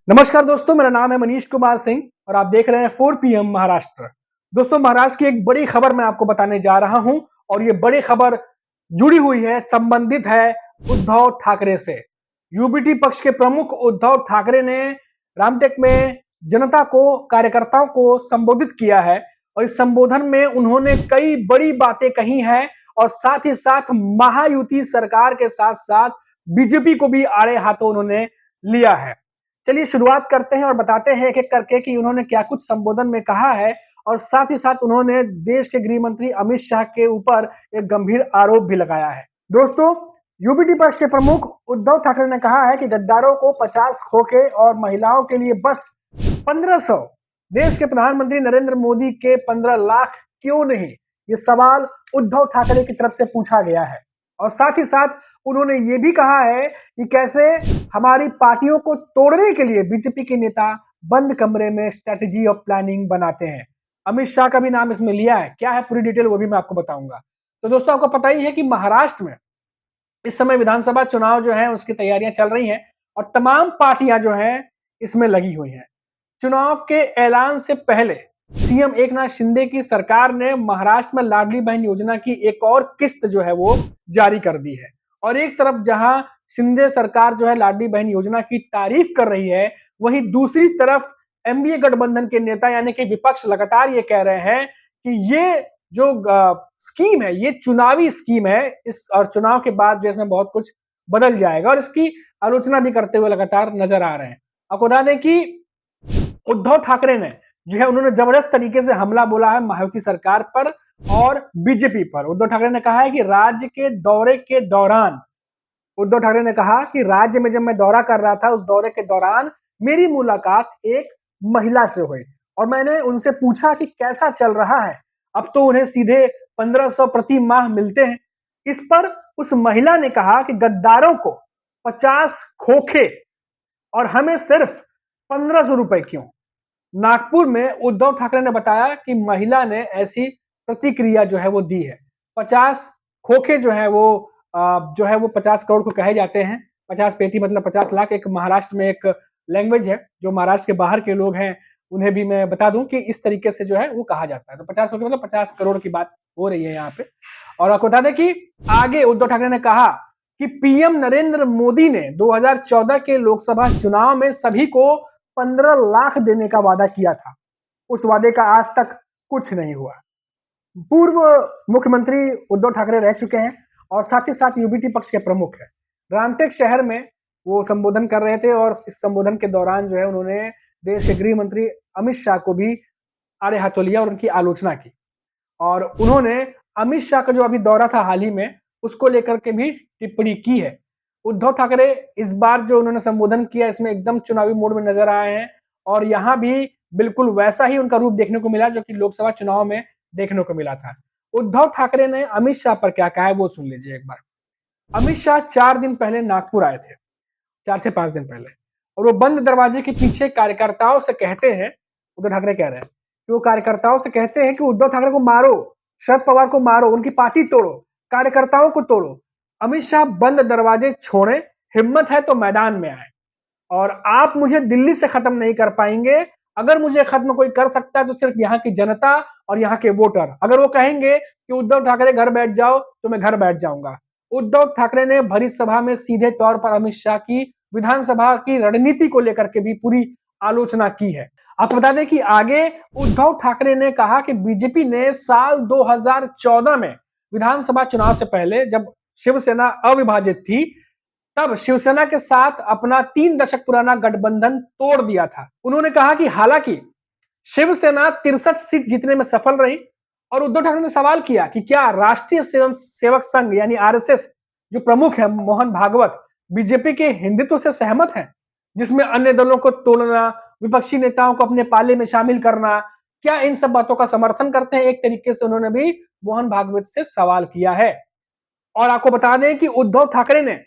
नमस्कार दोस्तों, मेरा नाम है मनीष कुमार सिंह और आप देख रहे हैं 4 पीएम महाराष्ट्र। दोस्तों, महाराष्ट्र की एक बड़ी खबर मैं आपको बताने जा रहा हूं और ये बड़ी खबर जुड़ी हुई है, संबंधित है उद्धव ठाकरे से। यूबीटी पक्ष के प्रमुख उद्धव ठाकरे ने रामटेक में जनता को, कार्यकर्ताओं को संबोधित किया है और इस संबोधन में उन्होंने कई बड़ी बातें कही हैं और साथ ही साथ महायुति सरकार के साथ-साथ बीजेपी को भी आड़े हाथों उन्होंने लिया है। चलिए शुरुआत करते हैं और बताते हैं एक-एक करके कि उन्होंने क्या कुछ संबोधन में कहा है और साथ ही साथ उन्होंने देश के गृह मंत्री अमित शाह के ऊपर एक गंभीर आरोप भी लगाया है। दोस्तों, यूबीटी पक्ष के प्रमुख उद्धव ठाकरे ने कहा है कि गद्दारों को 50 खोखे और महिलाओं के लिए बस 1500, देश के प्रधानमंत्री नरेंद्र मोदी के 15 लाख क्यों नहीं? ये सवाल उद्धव ठाकरे की तरफ से पूछा गया है और साथ ही साथ उन्होंने ये भी कहा है कि कैसे हमारी पार्टियों को तोड़ने के लिए बीजेपी के नेता बंद कमरे में स्ट्रेटेजी और प्लानिंग बनाते हैं। अमित शाह का भी नाम इसमें लिया है। क्या है पूरी डिटेल वो भी मैं आपको बताऊंगा। तो दोस्तों, आपको पता ही है कि महाराष्ट्र में इस समय विधानसभा चुनाव जो है उसकी तैयारियां चल रही हैं और तमाम पार्टियां जो हैं इसमें लगी हुई हैं। चुनाव के ऐलान से पहले सीएम एकनाथ शिंदे की सरकार ने महाराष्ट्र में लाडली बहन योजना की एक और किस्त जो है वो जारी कर दी है और एक तरफ जहां शिंदे सरकार जो है लाडली बहन योजना की तारीफ कर रही है, वहीं दूसरी तरफ एनडीए गठबंधन के नेता यानी कि विपक्ष लगातार ये कह रहे हैं कि ये जो स्कीम है ये चुनावी स्कीम है इस और चुनाव के बाद जो इसमें बहुत कुछ बदल जाएगा और इसकी आलोचना भी करते हुए लगातार नजर आ रहे हैं। आपको बता दें कि उद्धव ठाकरे ने जो है उन्होंने जबरदस्त तरीके से हमला बोला है महायुति सरकार पर और बीजेपी पर। उद्धव ठाकरे ने कहा है कि राज्य के दौरे के दौरान उद्धव ठाकरे ने कहा कि राज्य में जब मैं दौरा कर रहा था उस दौरे के दौरान मेरी मुलाकात एक महिला से हुई और मैंने उनसे पूछा कि कैसा चल रहा है। अब तो उन्हें सीधे 1500 प्रति माह मिलते हैं। इस पर उस महिला ने कहा कि गद्दारों को 50 खोखे और हमें सिर्फ 1500 रुपए क्यों? नागपुर में उद्धव ठाकरे ने बताया कि महिला ने ऐसी प्रतिक्रिया जो है वो दी है। 50 खोखे जो है वो 50 करोड़ को कहे जाते हैं। 50 पेटी मतलब 50 लाख। एक महाराष्ट्र में एक लैंग्वेज है जो महाराष्ट्र के बाहर के लोग हैं उन्हें भी मैं बता दूं कि इस तरीके से जो है वो कहा जाता है। तो 50 खोखे मतलब 50 करोड़ की बात हो रही है यहाँ पे। और आपको बता दें कि आगे उद्धव ठाकरे ने कहा कि पीएम नरेंद्र मोदी ने 2014 के लोकसभा चुनाव में सभी को 15 लाख देने का वादा किया था। उस वादे का आज तक कुछ नहीं हुआ। पूर्व मुख्यमंत्री उद्धव ठाकरे रह चुके हैं और साथ ही साथ यूबीटी पक्ष के प्रमुख हैं। रामटेक शहर में वो संबोधन कर रहे थे और इस संबोधन के दौरान जो है उन्होंने देश के गृह मंत्री अमित शाह को भी आड़े हाथों लिया और उनकी आलोचना की और उन्होंने अमित शाह का जो अभी दौरा था हाल ही में उसको लेकर के भी टिप्पणी की है। उद्धव ठाकरे इस बार जो उन्होंने संबोधन किया इसमें एकदम चुनावी मोड में नजर आए हैं और यहाँ भी बिल्कुल वैसा ही उनका रूप देखने को मिला जो कि लोकसभा चुनाव में देखने को मिला था। उद्धव ठाकरे ने अमित शाह पर क्या कहा है वो सुन लीजिए एक बार। अमित शाह 4 दिन पहले नागपुर आए थे, 4 से 5 दिन पहले, और वो बंद दरवाजे के पीछे कार्यकर्ताओं से कहते हैं, उद्धव ठाकरे कह रहे हैं कि वो कार्यकर्ताओं से कहते हैं कि उद्धव ठाकरे को मारो, शरद पवार को मारो, उनकी पार्टी तोड़ो, कार्यकर्ताओं को तोड़ो। अमित शाह बंद दरवाजे छोड़े, हिम्मत है तो मैदान में आए और आप मुझे दिल्ली से खत्म नहीं कर पाएंगे। अगर मुझे खत्म कोई कर सकता है तो सिर्फ यहाँ की जनता और यहाँ के वोटर। अगर वो कहेंगे कि उद्धव ठाकरे घर बैठ जाओ तो मैं घर बैठ जाऊंगा। उद्धव ठाकरे ने भरी सभा में सीधे तौर पर अमित शाह की विधानसभा की रणनीति को लेकर के भी पूरी आलोचना की है। आपको बता दें कि आगे उद्धव ठाकरे ने कहा कि बीजेपी ने साल 2014 में विधानसभा चुनाव से पहले जब शिवसेना अविभाजित थी तब शिवसेना के साथ अपना 3 दशक पुराना गठबंधन तोड़ दिया था। उन्होंने कहा कि हालांकि शिवसेना 63 सीट जीतने में सफल रही और उद्धव ठाकरे ने सवाल किया कि क्या राष्ट्रीय सेवक संघ यानी आरएसएस जो प्रमुख है मोहन भागवत बीजेपी के हिंदुत्व से सहमत हैं, जिसमें अन्य दलों को तोड़ना, विपक्षी नेताओं को अपने पाले में शामिल करना, क्या इन सब बातों का समर्थन करते हैं? एक तरीके से उन्होंने भी मोहन भागवत से सवाल किया है। और आपको बता दें कि उद्धव ठाकरे ने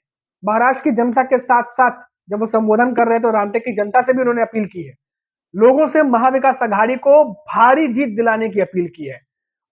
महाराष्ट्र की जनता के साथ साथ जब वो संबोधन कर रहे थे तो रामटेक की जनता से भी उन्होंने अपील की है, लोगों से महाविकास आघाड़ी को भारी जीत दिलाने की अपील की है।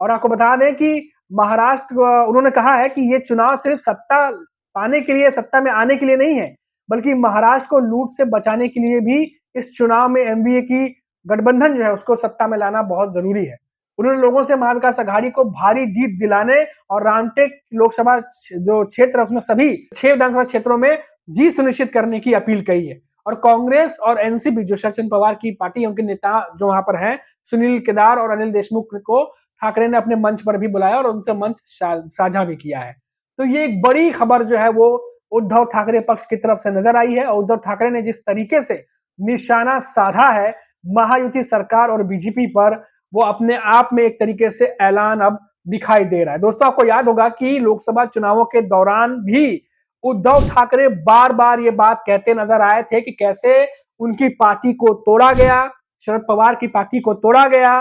और आपको बता दें कि महाराष्ट्र उन्होंने कहा है कि ये चुनाव सिर्फ सत्ता पाने के लिए, सत्ता में आने के लिए नहीं है, बल्कि महाराष्ट्र को लूट से बचाने के लिए भी इस चुनाव में एनडीए की गठबंधन जो है उसको सत्ता में लाना बहुत जरूरी है। उन्होंने लोगों से महाविकास आघाड़ी को भारी जीत दिलाने और रामटेक लोकसभा जो क्षेत्र है उसमें सभी 6 विधानसभा क्षेत्रों में जीत सुनिश्चित करने की अपील कही है। और कांग्रेस और एनसीपी जो शरद पवार की पार्टी है, उनके नेता जो वहां पर हैं, सुनील केदार और अनिल देशमुख को ठाकरे ने अपने मंच पर भी बुलाया और उनसे मंच साझा भी किया है। तो ये एक बड़ी खबर जो है वो उद्धव ठाकरे पक्ष की तरफ से नजर आई है और उद्धव ठाकरे ने जिस तरीके से निशाना साधा है महायुति सरकार और बीजेपी पर, वो अपने आप में एक तरीके से ऐलान अब दिखाई दे रहा है। दोस्तों, आपको याद होगा कि लोकसभा चुनावों के दौरान भी उद्धव ठाकरे बार बार ये बात कहते नजर आए थे कि कैसे उनकी पार्टी को तोड़ा गया, शरद पवार की पार्टी को तोड़ा गया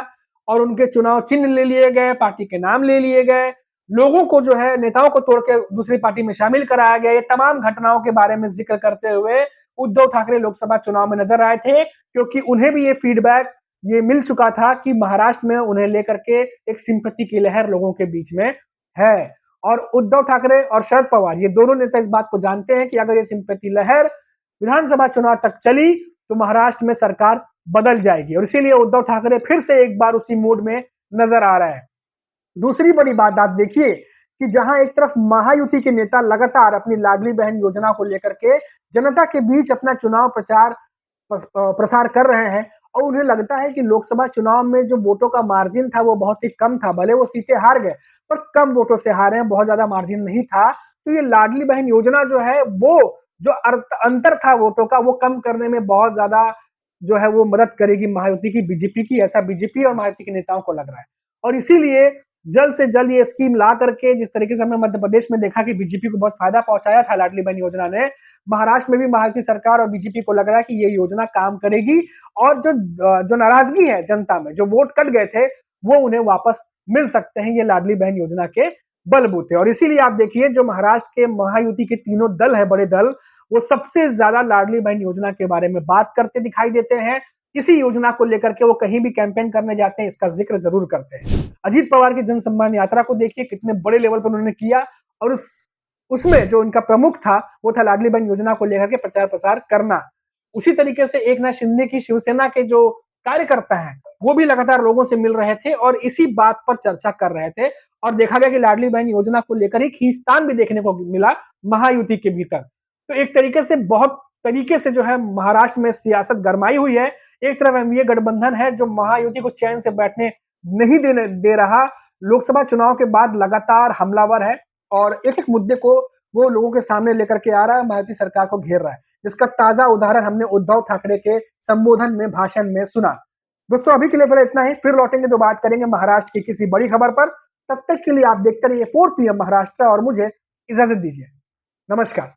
और उनके चुनाव चिन्ह ले लिए गए, पार्टी के नाम ले लिए गए, लोगों को जो है नेताओं को तोड़ के दूसरी पार्टी में शामिल कराया गया। ये तमाम घटनाओं के बारे में जिक्र करते हुए उद्धव ठाकरे लोकसभा चुनाव में नजर आए थे, क्योंकि उन्हें भी ये फीडबैक ये मिल चुका था कि महाराष्ट्र में उन्हें लेकर के एक सिंपैथी की लहर लोगों के बीच में है। और उद्धव ठाकरे और शरद पवार ये दोनों नेता इस बात को जानते हैं कि अगर ये सिंपैथी लहर विधानसभा चुनाव तक चली तो महाराष्ट्र में सरकार बदल जाएगी और इसीलिए उद्धव ठाकरे फिर से एक बार उसी मूड में नजर आ रहा है। दूसरी बड़ी बात आप देखिए कि जहां एक तरफ महायुति के नेता लगातार अपनी लाडली बहन योजना को लेकर के जनता के बीच अपना चुनाव प्रचार प्रसार कर रहे हैं और उन्हें लगता है कि लोकसभा चुनाव में जो वोटों का मार्जिन था वो बहुत ही कम था, भले वो सीटें हार गए पर कम वोटों से हारे हैं, बहुत ज्यादा मार्जिन नहीं था। तो ये लाडली बहन योजना जो है वो जो अंतर था वोटों का वो कम करने में बहुत ज्यादा जो है वो मदद करेगी महायुति की, बीजेपी की, ऐसा बीजेपी और महायुति के नेताओं को लग रहा है। और इसीलिए जल्द से जल्द ये स्कीम ला करके, जिस तरीके से हमने मध्य प्रदेश में देखा कि बीजेपी को बहुत फायदा पहुंचाया था लाडली बहन योजना ने, महाराष्ट्र में भी महायुति सरकार और बीजेपी को लग रहा है कि ये योजना काम करेगी और जो नाराजगी है जनता में, जो वोट कट गए थे, वो उन्हें वापस मिल सकते हैं ये लाडली बहन योजना के बलबूते। और इसीलिए आप देखिए जो महाराष्ट्र के महायुति के तीनों दल है, बड़े दल, वो सबसे ज्यादा लाडली बहन योजना के बारे में बात करते दिखाई देते हैं। इसी योजना को लेकर के वो कहीं भी कैंपेन करने जाते हैं इसका जिक्र जरूर करते हैं। अजीत पवार की जन सम्मान यात्रा को देखिए कितने बड़े लेवल पर उन्होंने किया और उसमें जो उनका प्रमुख था वो था लाडली बहन योजना को लेकर के प्रचार प्रसार करना। उसी तरीके से एकनाथ शिंदे की शिवसेना के जो कार्यकर्ता हैं वो भी लगातार लोगों से मिल रहे थे और इसी बात पर चर्चा कर रहे थे और देखा गया कि लाडली बहन योजना को लेकर ही खींचतान भी देखने को मिला महायुति के भीतर। तो एक तरीके से बहुत तरीके से जो है महाराष्ट्र में सियासत गरमाई हुई है। एक तरफ एनडीए गठबंधन है जो महायुति को चैन से बैठने नहीं दे रहा, लोकसभा चुनाव के बाद लगातार हमलावर है और एक एक मुद्दे को वो लोगों के सामने लेकर के आ रहा है, महायुति सरकार को घेर रहा है, जिसका ताजा उदाहरण हमने उद्धव ठाकरे के संबोधन में, भाषण में सुना। दोस्तों, अभी के लिए फिलहाल इतना ही, फिर लौटेंगे तो बात करेंगे महाराष्ट्र की किसी बड़ी खबर पर। तब तक के लिए आप देखते रहिए 4 PM महाराष्ट्र और मुझे इजाजत दीजिए। नमस्कार।